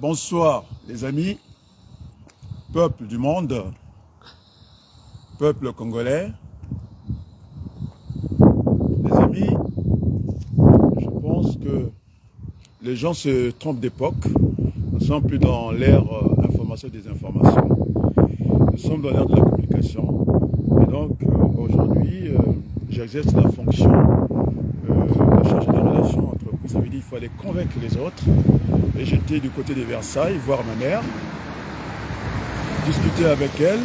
Bonsoir les amis, peuple du monde, peuple congolais. Les amis, je pense que les gens se trompent d'époque. Nous ne sommes plus dans l'ère information et désinformation. Nous sommes dans l'ère de la communication. Et donc aujourd'hui, j'exerce la fonction de chargé de relations entre vous. Ça veut dire qu'il faut aller convaincre les autres. Et j'étais du côté de Versailles, voir ma mère, discuter avec elle.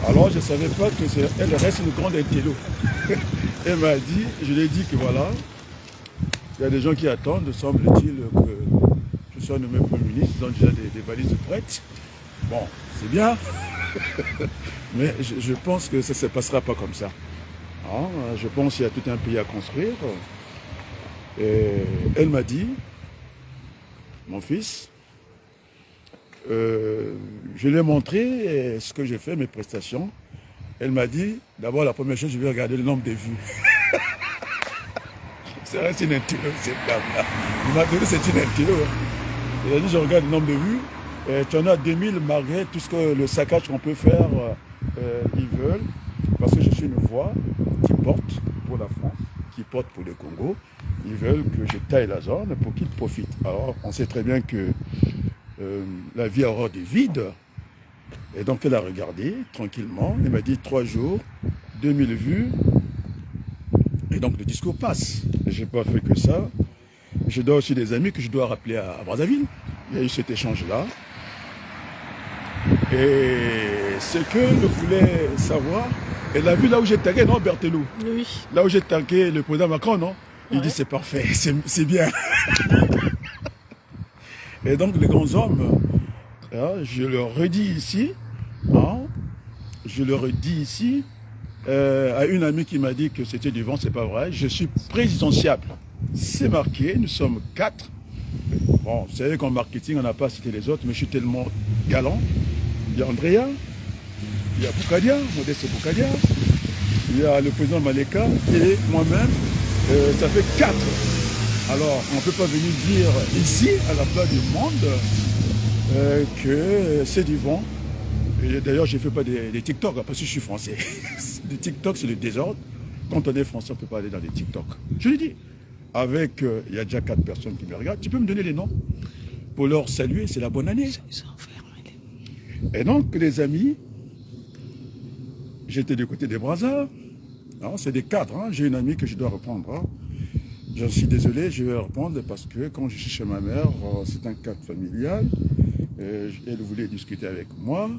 Alors je ne savais pas qu'elle reste une grande intello. Elle m'a dit, je lui ai dit que voilà, il y a des gens qui attendent, semble-t-il que je sois nommé Premier ministre, ils ont déjà des valises prêtes. Bon, c'est bien, mais je pense que ça ne se passera pas comme ça. Alors, je pense qu'il y a tout un pays à construire. Et elle m'a dit, mon fils, je lui ai montré ce que j'ai fait, mes prestations. Elle m'a dit, d'abord la première chose, je vais regarder le nombre de vues. Ça reste une intello, cette dame-là. Il m'a donné, c'est une intello. Il a dit, je regarde le nombre de vues. Et tu en as 2000 malgré tout ce que le saccage qu'on peut faire, ils veulent. Parce que je suis une voix qui porte pour la France, qui porte pour le Congo. Ils veulent que je taille la zone pour qu'ils profitent. Alors, on sait très bien que la vie aura des vides. Et donc, elle a regardé tranquillement. Elle m'a dit 3 jours, 2000 vues. Et donc, le discours passe. Je n'ai pas fait que ça. Je dois aussi des amis que je dois rappeler à Brazzaville. Il y a eu cet échange-là. Et ce que je voulais savoir, elle a vu là où j'ai tagué, non, Berthelou? Oui. Là où j'ai tagué le président Macron, non? Il dit c'est parfait, c'est bien. Et donc les grands hommes, je leur redis ici, je leur redis ici, à une amie qui m'a dit que c'était du vent, c'est pas vrai, je suis présidentiable. C'est marqué, nous sommes 4. Bon, vous savez qu'en marketing, on n'a pas cité les autres, mais je suis tellement galant. Il y a Andrea, il y a Boukadia, Modeste Boukadia, il y a le président Maleka et moi-même. Ça fait 4. Alors, on ne peut pas venir dire ici, à la place du monde, que c'est du vent. Et d'ailleurs, je ne fais pas des TikTok, parce que je suis français. Les TikTok, c'est le désordre. Quand on est français, on ne peut pas aller dans les TikTok. Je l'ai dit. Avec, il y a déjà 4 personnes qui me regardent. Tu peux me donner les noms pour leur saluer, c'est la bonne année. Et donc, les amis, j'étais du côté des Brazza. C'est des cadres, hein. J'ai une amie que je dois reprendre. Hein. Je suis désolé, je vais reprendre parce que quand je suis chez ma mère, c'est un cadre familial. Elle voulait discuter avec moi.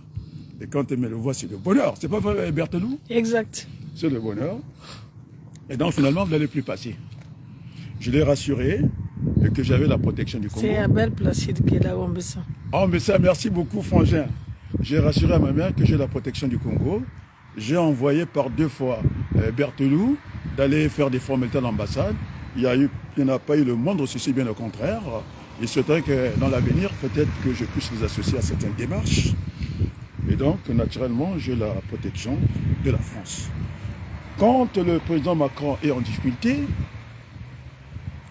Et quand elle me le voit, c'est le bonheur. C'est pas vrai, Berthelou? Exact. C'est le bonheur. Et donc finalement, vous n'allez plus passer. Je l'ai rassuré que j'avais la protection du Congo. C'est Abel Placide qui est là, Wambessa. Oh, mais ça, merci beaucoup, Frangin. J'ai rassuré à ma mère que j'ai la protection du Congo. J'ai envoyé par 2 fois Berthelou d'aller faire des formalités à l'ambassade. Il n'y en a pas eu le moindre souci, bien au contraire. Il souhaiterait que dans l'avenir, peut-être que je puisse les associer à certaines démarches. Et donc, naturellement, j'ai la protection de la France. Quand le président Macron est en difficulté,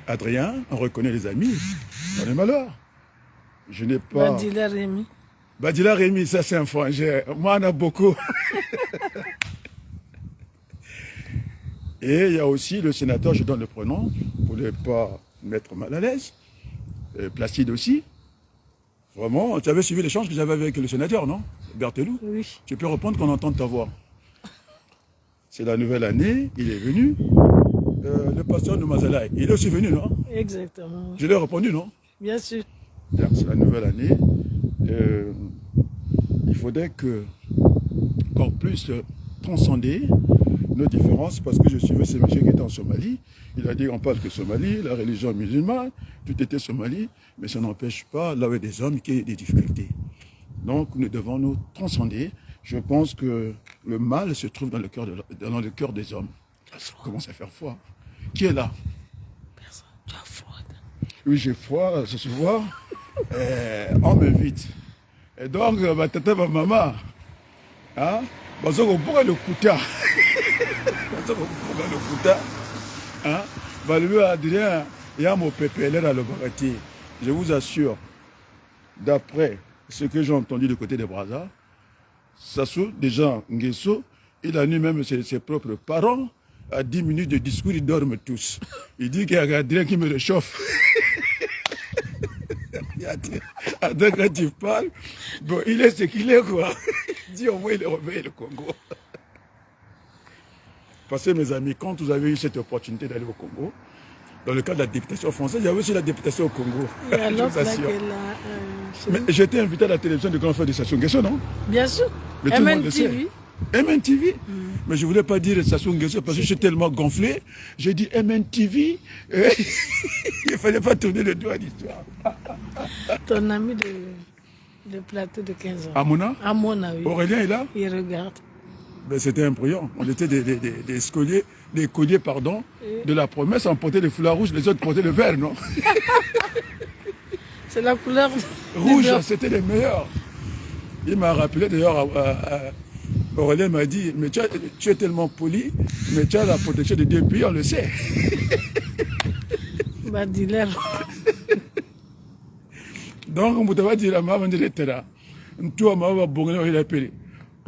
Adrien, on reconnaît les amis dans les malheurs. Je n'ai pas... Badila Rémi. Badila Rémi, ça c'est un frangin. Moi, on a beaucoup. Et il y a aussi le sénateur, je donne le prénom, pour ne pas mettre mal à l'aise. Placide aussi. Vraiment, tu avais suivi l'échange que j'avais avec le sénateur, non? Berthelou? Oui. Tu peux reprendre qu'on entende ta voix. C'est la nouvelle année, il est venu. Le pasteur de Mazalaï, il est aussi venu, non? Exactement. Je l'ai répondu, non? Bien sûr. C'est la nouvelle année. Il faudrait qu'on puisse transcender nos différences, parce que je suivais ce monsieur qui était en Somalie. Il a dit on parle que Somalie, la religion musulmane, tout était Somalie, mais ça n'empêche pas, là où il y a des hommes, qui ont des difficultés. Donc nous devons nous transcender. Je pense que le mal se trouve dans le cœur des hommes. Ça commence à faire froid. Qui est là? Personne. Tu as froid. Oui, j'ai froid, ce soir. On m'invite. Et donc, ma tata, ma maman, hein? Pourquoi le kouta? Pourquoi le kouta? Hein? Le Adrien, il y a mon pépé, là, le baratier. Je vous assure, d'après ce que j'ai entendu du côté des Brazza, Sassou, déjà Nguesso, il a nu même ses propres parents. À 10 minutes de discours, ils dorment tous. Il dit qu'il y a Adrien qui me réchauffe. Attends, quand tu parles, bon, il est ce qu'il est, quoi. Il dit au moins il réveille le Congo. Parce que mes amis, quand vous avez eu cette opportunité d'aller au Congo, dans le cadre de la députation française, il y avait aussi la députation au Congo. Et alors, Je vous assure. Mais là, j'étais invité à la télévision de grand frère de Sassou Nguesso, non? bien sûr. Mais tout le monde le sait. MNTV. MNTV. Mais je ne voulais pas dire Sassou Nguesso parce que je suis tellement gonflé. J'ai dit MNTV. Il ne fallait pas tourner le doigt à l'histoire. Ton ami de plateau de 15 ans. Amona? Amona, oui. Aurélien est là? Il regarde. Ben, c'était imprudent. On était des scolliers, des colliers, pardon, de la promesse. On portait le foulard rouge, les autres portaient le vert, non? C'est la couleur Rouge, c'était les meilleurs. Il m'a rappelé d'ailleurs, Aurélien m'a dit, mais tu es tellement poli, mais tu as la protection de Dieu, puis on le sait. Bah, dealer. Donc, on va dire à maman de l'État, toi, maman, bon, il a appelé.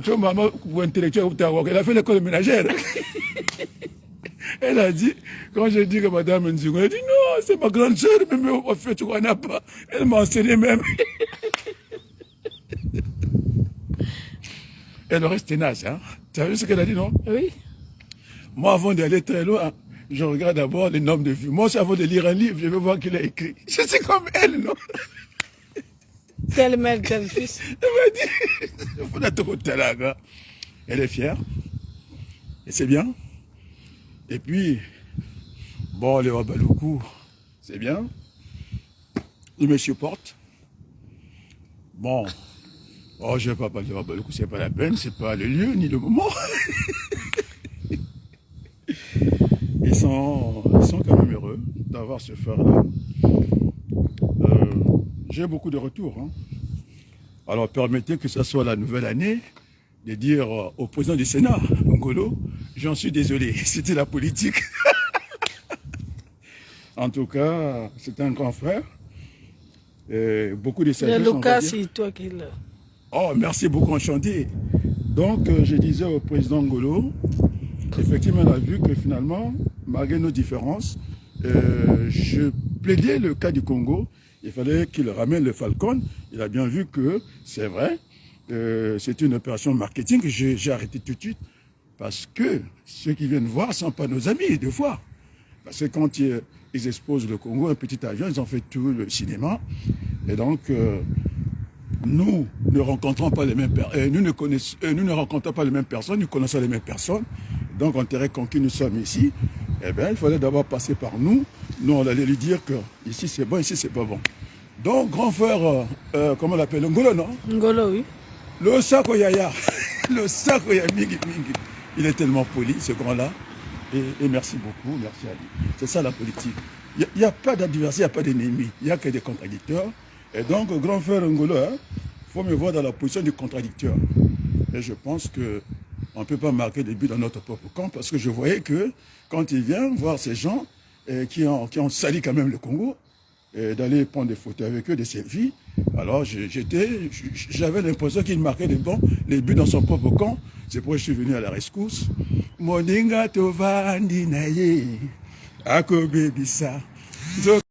Toi, maman, pour intellectuel, elle a fait l'école ménagère. Elle a dit, quand j'ai dit que madame Nzingo, elle a dit, non, c'est ma grande sœur, mais au fait, tu connais pas. Elle m'a enseigné même. Elle reste tenace, hein. Tu as vu ce qu'elle a dit, non? Oui. Moi, avant d'aller très loin, je regarde d'abord les normes de vue. Moi aussi, avant de lire un livre, je vais voir qu'il a écrit. Je suis comme elle, non? Tel mère, tel fils. Elle m'a dit, elle est fière. Et c'est bien. Et puis, bon, les Wabaloukou, c'est bien. Ils me supportent. Bon, oh, je ne vais pas parler de Wabaloukou, c'est pas la peine, c'est pas le lieu ni le moment. Ils sont quand même heureux d'avoir ce frère-là. J'ai beaucoup de retours. Hein. Alors, permettez que ce soit la nouvelle année de dire au président du Sénat, Ngolo, j'en suis désolé, c'était la politique. En tout cas, c'est un grand frère. Et beaucoup de sagesse. Le Lucas, c'est toi qui l'as. Oh, merci beaucoup, enchanté. Donc, je disais au président Ngolo, effectivement, on a vu que finalement, malgré nos différences, je plaidais le cas du Congo. Il fallait qu'il ramène le Falcon. Il a bien vu que c'est vrai. C'est une opération marketing que j'ai arrêté tout de suite. Parce que ceux qui viennent voir ne sont pas nos amis, deux fois. Parce que quand ils exposent le Congo, un petit avion, ils ont fait tout le cinéma. Et donc, nous ne rencontrons pas les mêmes personnes. Nous ne rencontrons pas les mêmes personnes, nous connaissons les mêmes personnes. Donc, en terrain conquis, nous sommes ici. Eh bien, il fallait d'abord passer par nous. Nous, on allait lui dire que ici c'est bon, ici c'est pas bon. Donc, grand frère, comment on l'appelle? Ngolo, non? Ngolo, oui. Le Sakoyaya. Le Sakoyaya Mingi Mingi. Il est tellement poli, ce grand-là. Et merci beaucoup, merci à lui. C'est ça la politique. Il n'y a pas d'adversaire, il n'y a pas d'ennemi. Il n'y a que des contradicteurs. Et donc, grand frère Ngolo, il faut me voir dans la position du contradicteur. Et je pense qu'on ne peut pas marquer des buts dans notre propre camp parce que je voyais que quand il vient voir ces gens qui ont sali quand même le Congo, d'aller prendre des photos avec eux, des selfies, alors j'avais l'impression qu'il marquait les buts dans son propre camp. C'est pourquoi je suis venu à la rescousse. Moninga tovandi naye, akobe bisa.